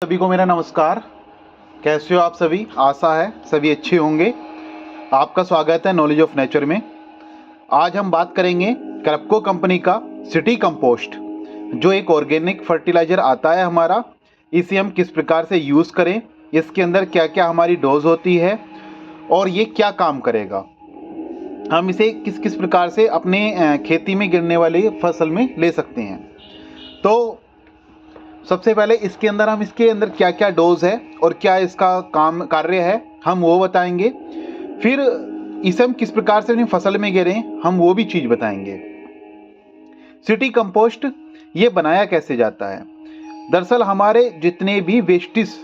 सभी को मेरा नमस्कार। कैसे हो आप सभी? आशा है सभी अच्छे होंगे। आपका स्वागत है नॉलेज ऑफ नेचर में। आज हम बात करेंगे क्रैपको कंपनी का सिटी कंपोस्ट, जो एक ऑर्गेनिक फर्टिलाइज़र आता है हमारा। इसे हम किस प्रकार से यूज़ करें, इसके अंदर क्या क्या हमारी डोज होती है और ये क्या काम करेगा, हम इसे किस किस प्रकार से अपने खेती में गिरने वाली फसल में ले सकते हैं। तो सबसे पहले इसके अंदर क्या क्या डोज है और क्या इसका कार्य है, हम वो बताएंगे। फिर इसे हम किस प्रकार से अपनी फसल में गिरें, हम वो भी चीज़ बताएंगे। सिटी कंपोस्ट ये बनाया कैसे जाता है? दरअसल हमारे जितने भी वेस्टेज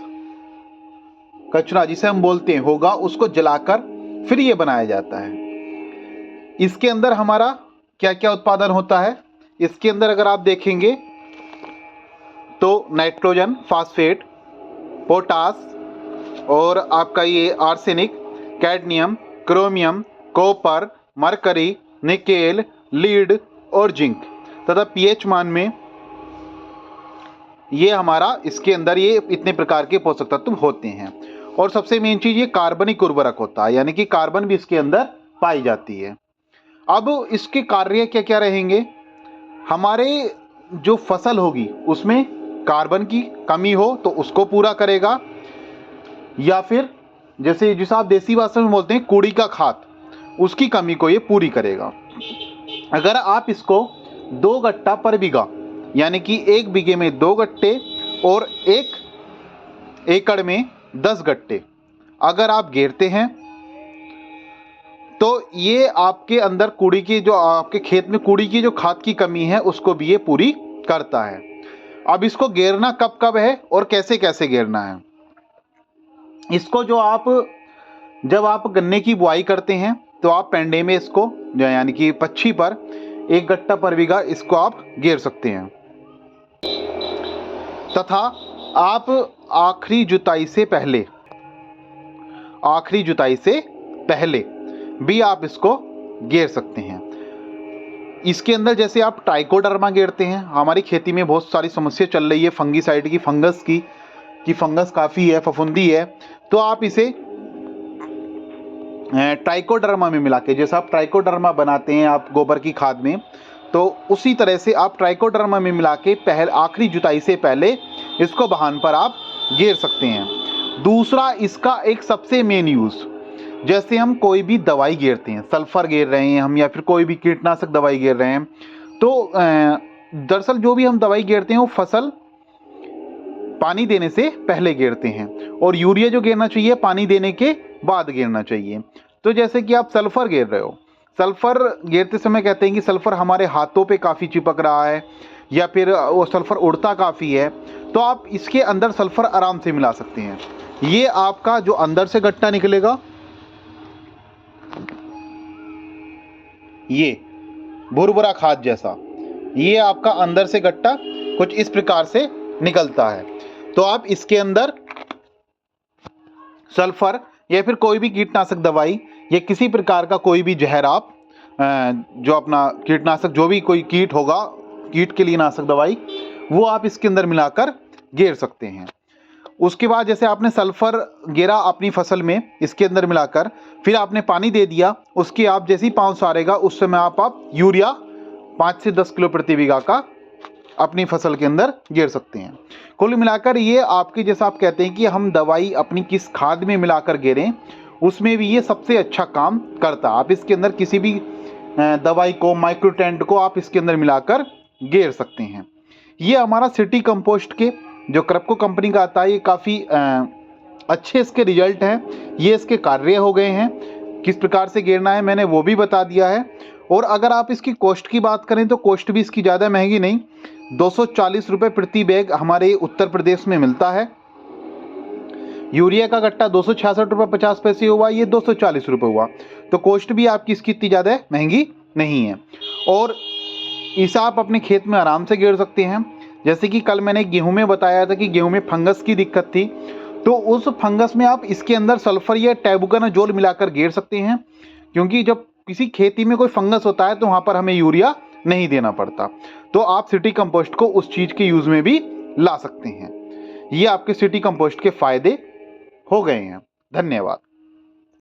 कचरा जिसे हम बोलते हैं होगा, उसको जलाकर फिर ये बनाया जाता है। इसके अंदर हमारा क्या क्या उत्पादन होता है, इसके अंदर अगर आप देखेंगे तो नाइट्रोजन, फास्फेट, पोटास और आपका ये arsenic, cadmium, chromium, copper, mercury, nickel, lead और जिंक तथा पीएच मान में ये हमारा इसके अंदर ये इतने प्रकार के पोषक तत्व होते हैं। और सबसे मेन चीज़ ये कार्बनिक उर्वरक होता है, यानी कि कार्बन भी इसके अंदर पाई जाती है। अब इसके कार्य क्या क्या रहेंगे? हमारे जो फसल होगी उसमें कार्बन की कमी हो तो उसको पूरा करेगा, या फिर जिसे आप देसी भाषा में बोलते हैं कूड़ी का खाद, उसकी कमी को ये पूरी करेगा। अगर आप इसको 2 गट्टा पर बीघा, यानी कि 1 बीघे में 2 गट्टे और 1 एकड़ में 10 गट्टे अगर आप घेरते हैं तो ये आपके अंदर कूड़ी की जो आपके खेत में कूड़ी की जो खाद की कमी है उसको भी ये पूरी करता है। अब इसको घेरना कब कब है और कैसे कैसे घेरना है? इसको जब आप गन्ने की बुआई करते हैं तो आप पेंडे में इसको यानी कि पच्छी पर 1 गट्टा पर बीघा इसको आप घेर सकते हैं, तथा आप आखिरी जुताई से पहले भी आप इसको घेर सकते हैं। इसके अंदर जैसे आप ट्राइकोडर्मा घेरते हैं, हमारी खेती में बहुत सारी समस्या चल रही है फंगीसाइड की, फंगस की फंगस काफ़ी है, फफूंदी है, तो आप इसे ट्राइकोडर्मा में मिला के, जैसे आप ट्राइकोडर्मा बनाते हैं आप गोबर की खाद में, तो उसी तरह से आप ट्राइकोडर्मा में मिला के आखिरी जुताई से पहले इसको बहान पर आप घेर सकते हैं। दूसरा इसका एक सबसे मेन यूज़, जैसे हम कोई भी दवाई घेरते हैं, सल्फर घेर रहे हैं हम या फिर कोई भी कीटनाशक दवाई घेर रहे हैं, तो दरअसल जो भी हम दवाई घेरते हैं वो फसल पानी देने से पहले घेरते हैं, और यूरिया जो घेरना चाहिए पानी देने के बाद घेरना चाहिए। तो जैसे कि आप सल्फर घेर रहे हो, सल्फर घेरते समय कहते हैं कि सल्फर हमारे हाथों पे काफ़ी चिपक रहा है या फिर वो सल्फर उड़ता काफ़ी है, तो आप इसके अंदर सल्फर आराम से मिला सकते हैं। ये आपका जो अंदर से गट्टा निकलेगा, ये भुरभुरा खाद जैसा, ये आपका अंदर से गट्टा कुछ इस प्रकार से निकलता है। तो आप इसके अंदर सल्फर या फिर कोई भी कीटनाशक दवाई या किसी प्रकार का कोई भी जहर आप जो अपना कीटनाशक, जो भी कोई कीट होगा, कीट के लिए नाशक दवाई, वो आप इसके अंदर मिलाकर घेर सकते हैं। उसके बाद जैसे आपने सल्फर घेरा अपनी फसल में इसके अंदर मिलाकर, फिर आपने पानी दे दिया, उसके आप जैसे ही पाँव सारेगा उस समय आप यूरिया 5 से 10 किलो प्रति बीघा का अपनी फसल के अंदर घेर सकते हैं। कुल मिलाकर ये आपके, जैसा आप कहते हैं कि हम दवाई अपनी किस खाद में मिलाकर घेरें, उसमें भी ये सबसे अच्छा काम करता है। आप इसके अंदर किसी भी दवाई को, माइक्रोटेंट को आप इसके अंदर मिलाकर घेर सकते हैं। ये हमारा सिटी कंपोस्ट के जो क्रैपको कंपनी का आता है, ये काफ़ी अच्छे इसके रिजल्ट हैं, ये इसके कार्य हो गए हैं। किस प्रकार से घेरना है मैंने वो भी बता दिया है। और अगर आप इसकी कॉस्ट की बात करें तो कॉस्ट भी इसकी ज़्यादा महंगी नहीं, 240 रुपये प्रति बैग हमारे उत्तर प्रदेश में मिलता है। यूरिया का गट्टा 266 रुपये 50 पैसे हुआ, ये 240 रुपये हुआ, तो कॉस्ट भी आपकी इसकी इतनी ज़्यादा महंगी नहीं है। और इसे आप अपने खेत में आराम से घेर सकते हैं। जैसे कि कल मैंने गेहूं में बताया था कि गेहूं में फंगस की दिक्कत थी, तो उस फंगस में आप इसके अंदर सल्फर या टैबुकनाजोल मिलाकर घेर सकते हैं, क्योंकि जब किसी खेती में कोई फंगस होता है तो वहाँ पर हमें यूरिया नहीं देना पड़ता। तो आप सिटी कंपोस्ट को उस चीज़ के यूज़ में भी ला सकते हैं। ये आपके सिटी कंपोस्ट के फायदे हो गए हैं। धन्यवाद।